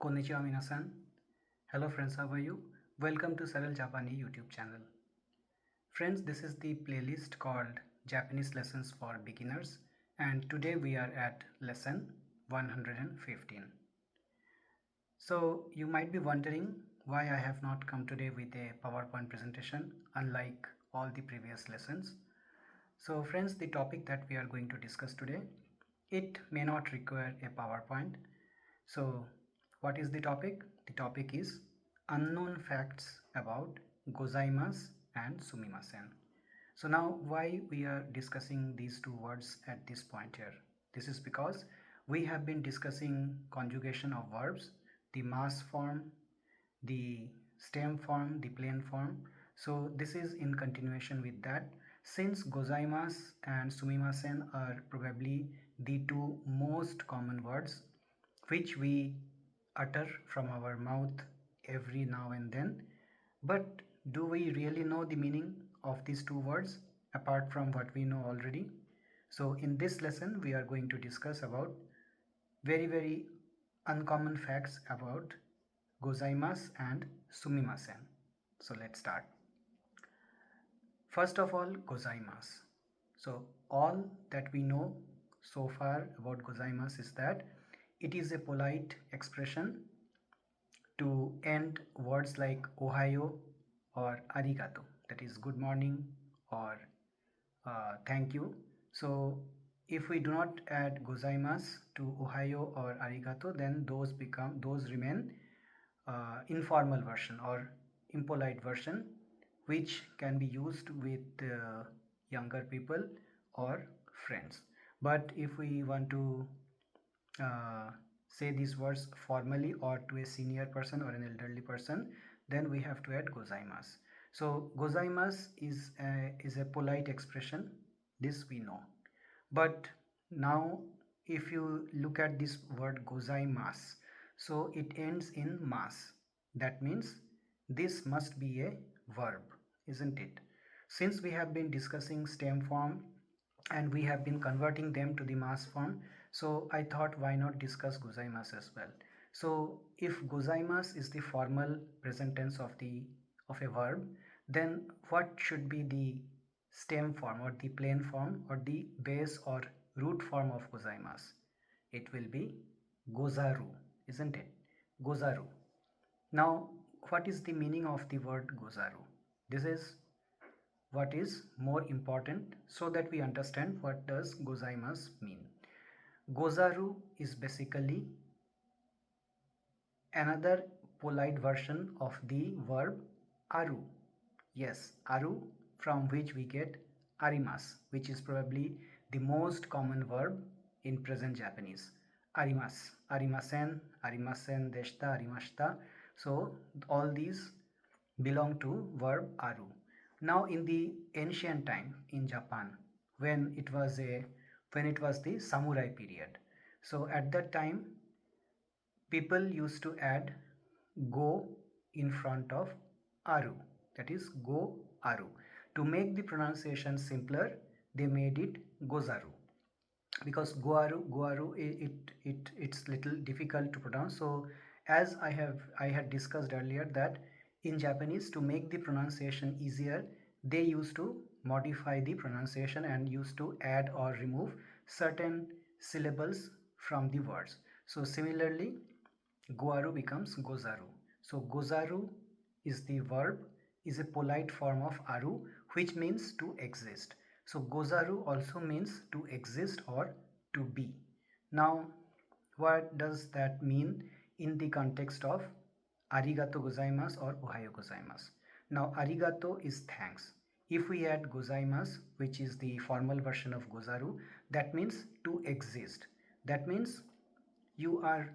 Konnichiwa minasan. Hello friends, how are you? Welcome to Saral Japani YouTube channel. Friends, this is the playlist called Japanese Lessons for Beginners and today we are at lesson 115. So you might be wondering why I have not come today with a PowerPoint presentation unlike all the previous lessons. So friends, the topic that we are going to discuss today, it may not require a PowerPoint. So what is the topic? The topic is unknown facts about gozaimasu and sumimasen. So now why we are discussing these two words at this point here? This is because we have been discussing conjugation of verbs, the mass form, the stem form, the plain form. So this is in continuation with that. Since gozaimasu and sumimasen are probably the two most common words which we utter from our mouth every now and then, but do we really know the meaning of these two words apart from what we know already? So in this lesson we are going to discuss about very uncommon facts about gozaimasu and sumimasen. So let's start. First of all, gozaimasu. So all that we know so far about gozaimasu is that it is a polite expression to end words like Ohio or arigato, that is good morning or thank you. So if we do not add gozaimasu to Ohio or arigato, then those remain informal version or impolite version which can be used with younger people or friends. But if we want to uh, say these words formally or to a senior person or an elderly person, then we have to add gozaimasu. So gozaimasu is a polite expression, this we know. But now if you look at this word gozaimasu, so it ends in mas. That means this must be a verb, isn't it? Since we have been discussing stem form and we have been converting them to the mass form, so I thought why not discuss gozaimasu as well. So if gozaimasu is the formal present tense of a verb, then what should be the stem form or the plain form or the base or root form of gozaimasu? It will be gozaru, isn't it? Gozaru. Now what is the meaning of the word gozaru? This is what is more important so that we understand what does gozaimasu mean. Gozaru is basically another polite version of the verb aru. Yes, aru, from which we get arimasu, which is probably the most common verb in present Japanese. Arimasu, arimasen, arimasen deshita, arimashita. So all these belong to verb aru. Now in the ancient time in Japan, when it was the samurai period, so at that time people used to add go in front of aru, that is go aru. To make the pronunciation simpler, they made it gozaru, because goaru it's little difficult to pronounce. So as I had discussed earlier that in Japanese, to make the pronunciation easier, they used to modify the pronunciation and used to add or remove certain syllables from the words. So similarly, goaru becomes gozaru. So gozaru is the verb, is a polite form of aru, which means to exist. So gozaru also means to exist or to be. Now what does that mean in the context of arigato gozaimasu or ohayo gozaimasu? Now arigato is thanks. If we add gozaimasu, which is the formal version of gozaru, that means to exist. That means you are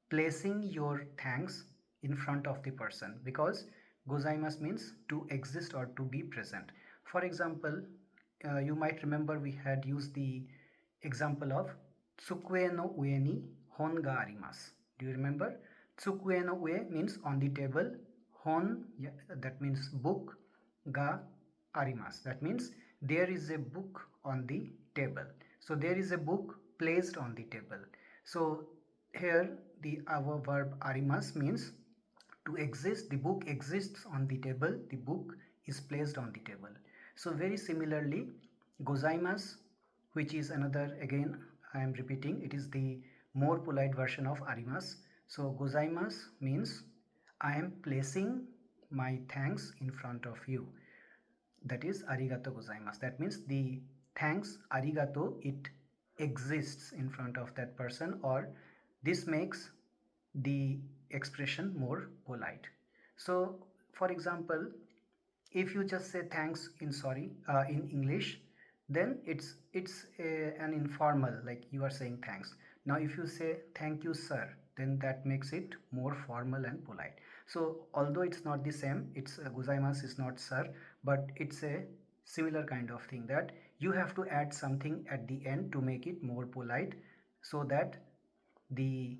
placing your thanks in front of the person, because gozaimasu means to exist or to be present. For example, you might remember we had used the example of tsukue no ue ni hon ga arimasu. Do you remember? Tsukue no ue means on the table, hon, that means book, ga arimasu, that means there is a book on the table. So there is a book placed on the table. So here the our verb arimas means to exist. The book exists on the table, the book is placed on the table. So very similarly, gozaimasu, which is another, again I am repeating, it is the more polite version of arimasu. So gozaimasu means I am placing my thanks in front of you. That is arigato gozaimasu. That means the thanks arigato, it exists in front of that person, or this makes the expression more polite. So for example, if you just say thanks in sorry in English, then an informal, like you are saying thanks. Now if you say thank you sir, then that makes it more formal and polite. So although it's not the same, it's gozaimasu is not sir, but it's a similar kind of thing, that you have to add something at the end to make it more polite, so that the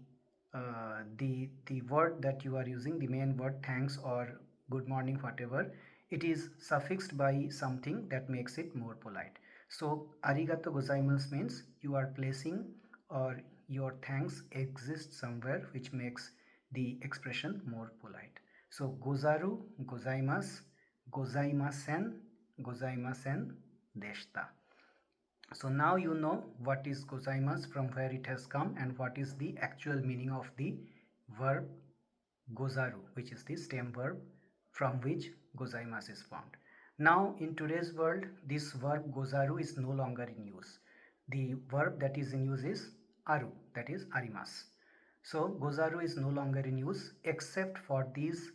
the word that you are using, the main word thanks or good morning, whatever, it is suffixed by something that makes it more polite. So arigato gozaimasu means you are placing, or your thanks exists somewhere, which makes the expression more polite. So gozaru, gozaimasu, gozaimasen, gozaimasen deshita. So now you know what is gozaimasu, from where it has come, and what is the actual meaning of the verb gozaru, which is the stem verb from which gozaimasu is formed. Now in today's world, this verb gozaru is no longer in use. The verb that is in use is aru, that is arimasu. So gozaru is no longer in use except for these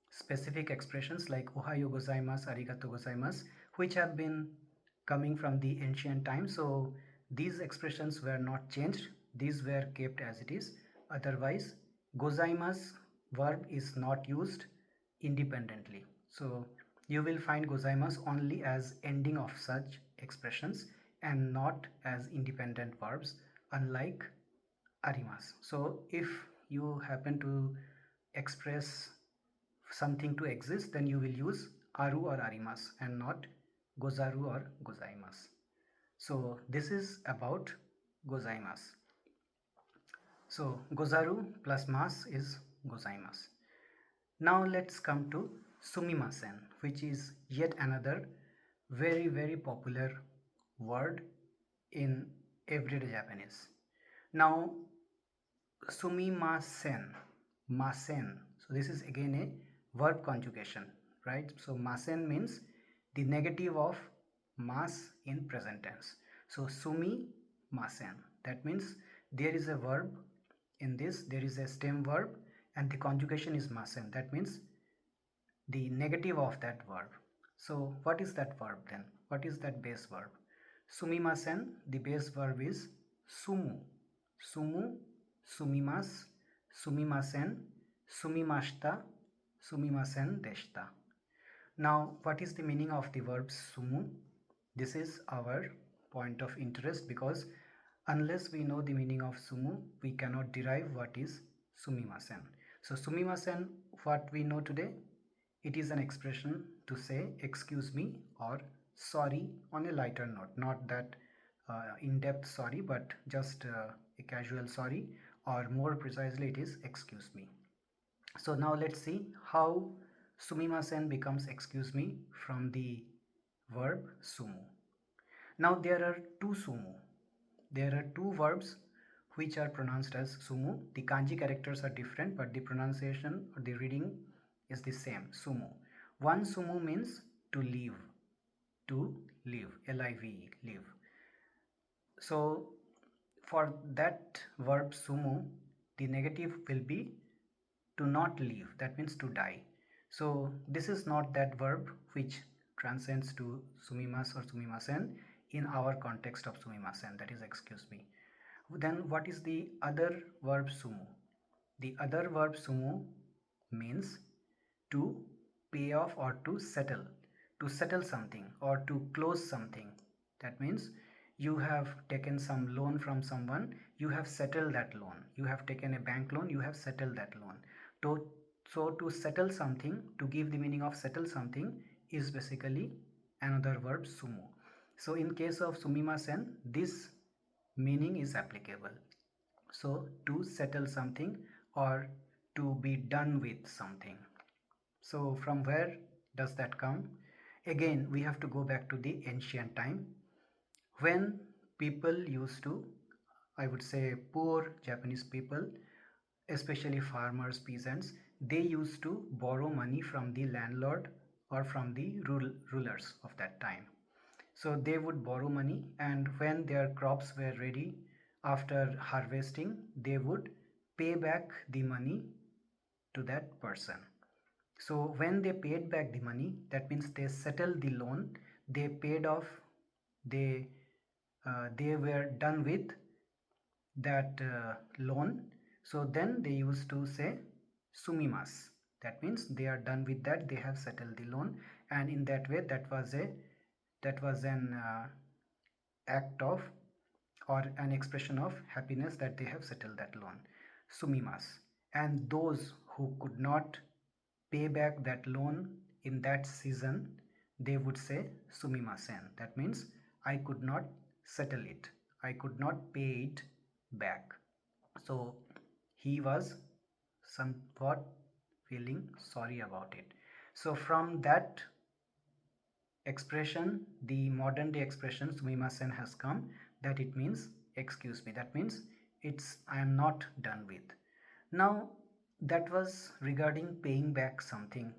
specific expressions like ohayo gozaimasu, arigato gozaimasu, which have been coming from the ancient times. So these expressions were not changed, these were kept as it is. Otherwise gozaimasu verb is not used independently. So you will find gozaimasu only as ending of such expressions and not as independent verbs, unlike arimasu. So if you happen to express something to exist, then you will use aru or arimasu and not gozaru or gozaimasu. So this is about gozaimasu. So gozaru plus mas is gozaimasu. Now let's come to sumimasen, which is yet another very popular word in everyday Japanese. Now sumimasen, masen, so this is again a verb conjugation, right? So masen means the negative of mas in present tense. So sumi masen, that means there is a verb in this, there is a stem verb and the conjugation is masen, that means the negative of that verb. So what is that verb then? What is that base verb? Sumimasen, the base verb is sumu. Sumu, sumimas, sumimasen, sumimashita, sumimasen deshita. Now what is the meaning of the verb sumu? This is our point of interest, because unless we know the meaning of sumu, we cannot derive what is sumimasen. So sumimasen, what we know today, it is an expression to say excuse me or sorry on a lighter note, not that in-depth sorry, but just a casual sorry, or more precisely it is excuse me. So now let's see how sumimasen becomes excuse me from the verb sumu. Now there are two sumu. There are two verbs which are pronounced as sumu. The kanji characters are different, but the pronunciation or the reading is the same, sumu. One sumu means to live, L-I-V-E, live. So for that verb sumu, the negative will be to not live, that means to die. So this is not that verb which transcends to sumimasu or sumimasen in our context of sumimasen, that is excuse me. Then what is the other verb sumu? The other verb sumu means to pay off or to settle something or to close something. That means you have taken some loan from someone, you have settled that loan. You have taken a bank loan, you have settled that loan. So to settle something, to give the meaning of settle something, is basically another verb sumu. So in case of sumimasen, this meaning is applicable. So to settle something or to be done with something. So from where does that come? Again, we have to go back to the ancient time when people used to, I would say poor Japanese people, especially farmers, peasants, they used to borrow money from the landlord or from the rulers of that time. So they would borrow money, and when their crops were ready after harvesting, they would pay back the money to that person. So when they paid back the money, that means they settled the loan, they paid off, they they were done with that loan. So then they used to say sumimas. That means they are done with that, they have settled the loan, and in that way that was an act of or an expression of happiness that they have settled that loan. Sumimas. And those who could not pay back that loan in that season, they would say sumimasen. That means I could not settle it, I could not pay it back. So he was somewhat feeling sorry about it. So from that expression, the modern day expression sumimasen has come, that it means excuse me. That means it's I am not done with. Now that was regarding paying back something,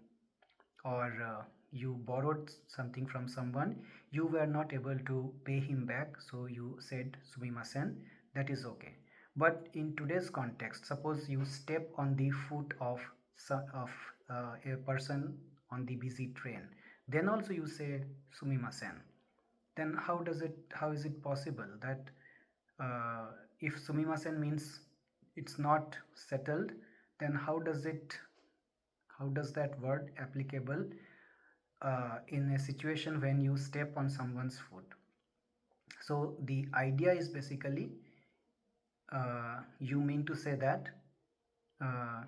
or you borrowed something from someone, you were not able to pay him back, so you said sumimasen, that is okay. But in today's context, suppose you step on the foot of a person on the busy train, then also you say sumimasen. Then how is it possible that if sumimasen means it's not settled, then how does that word applicable in a situation when you step on someone's foot? So the idea is basically, you mean to say that uh,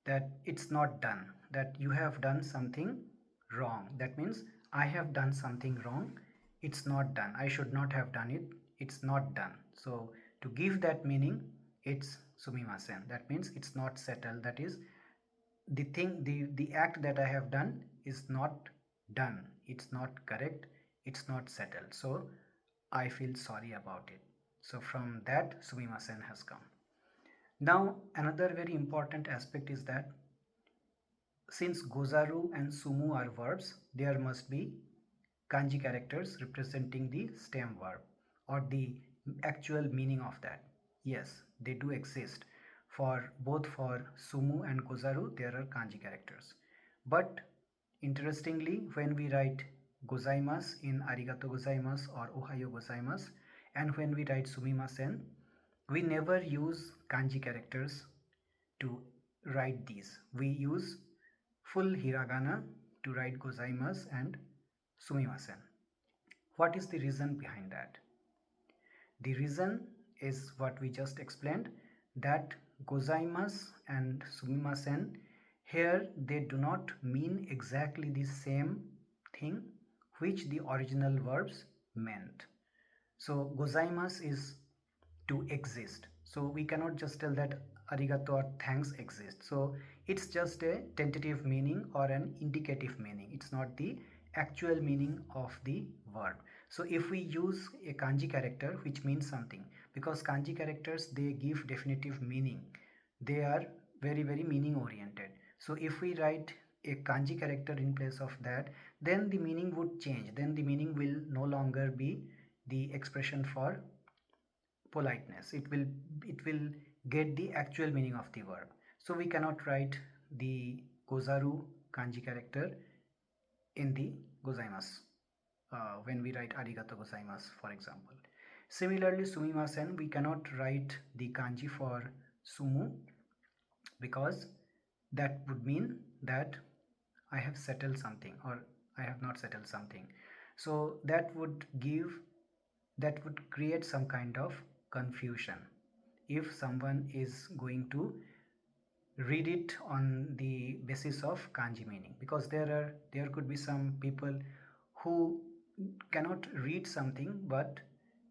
that it's not done, that you have done something wrong. That means I have done something wrong, it's not done, I should not have done it, it's not done. So to give that meaning, it's sumimasen. That means it's not settled, that is the act that I have done is not done, it's not correct, it's not settled, so I feel sorry about it. So from that sumimasen has come. Now another very important aspect is that since gozaru and sumu are verbs, there must be kanji characters representing the stem verb or the actual meaning of that. Yes, they do exist. For both for sumu and gozaru, there are kanji characters. But interestingly, when we write gozaimasu in arigato gozaimasu or ohayo gozaimasu, and when we write sumimasen, we never use kanji characters to write these. We use full hiragana to write gozaimasu and sumimasen. What is the reason behind that? The reason is what we just explained, that gozaimasu and sumimasen, here they do not mean exactly the same thing which the original verbs meant. So gozaimasu is to exist. So we cannot just tell that arigato or thanks exist. So it's just a tentative meaning or an indicative meaning. It's not the actual meaning of the verb. So if we use a kanji character which means something, because kanji characters, they give definitive meaning. They are very meaning oriented. So if we write a kanji character in place of that, then the meaning would change. Then the meaning will no longer be the expression for politeness. It will get the actual meaning of the verb. So we cannot write the gozaru kanji character in the gozaimasu when we write arigato gozaimasu, for example. Similarly, sumimasen, we cannot write the kanji for sumu, because that would mean that I have settled something or I have not settled something. So that would create some kind of confusion if someone is going to read it on the basis of kanji meaning, because there could be some people who cannot read something but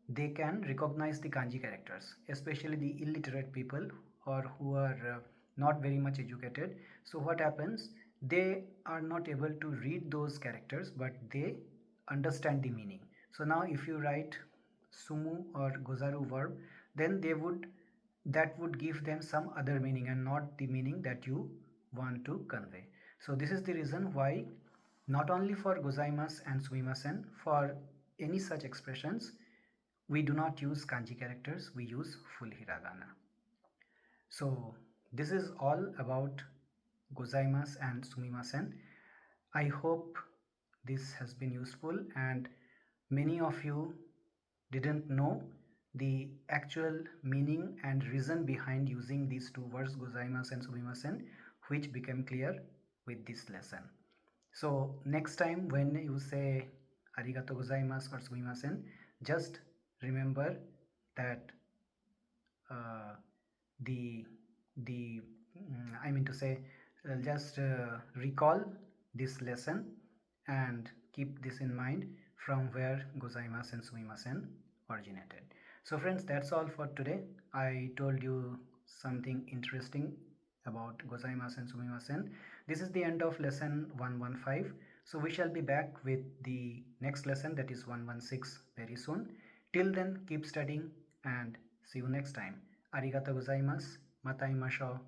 they can recognize the kanji characters, especially the illiterate people or who are not very much educated. So what happens, they are not able to read those characters, but they understand the meaning. So now if you write sumu or gozaru verb, then that would give them some other meaning and not the meaning that you want to convey. So this is the reason why not only for gozaimasu and sumimasen, for any such expressions, we do not use kanji characters, we use full hiragana. So this is all about gozaimasu and sumimasen. I hope this has been useful, and many of you didn't know the actual meaning and reason behind using these two words gozaimasu and sumimasen, which became clear with this lesson. So next time when you say arigato gozaimasu or sumimasen, just remember that uh, the I mean to say, just recall this lesson and keep this in mind from where gozaimasu and sumimasen originated. So friends, that's all for today. I told you something interesting about gozaimasu and sumimasen. This is the end of lesson 115. So we shall be back with the next lesson, that is 116, very soon. Till then, keep studying and see you next time. Arigato gozaimasu. Matai masho.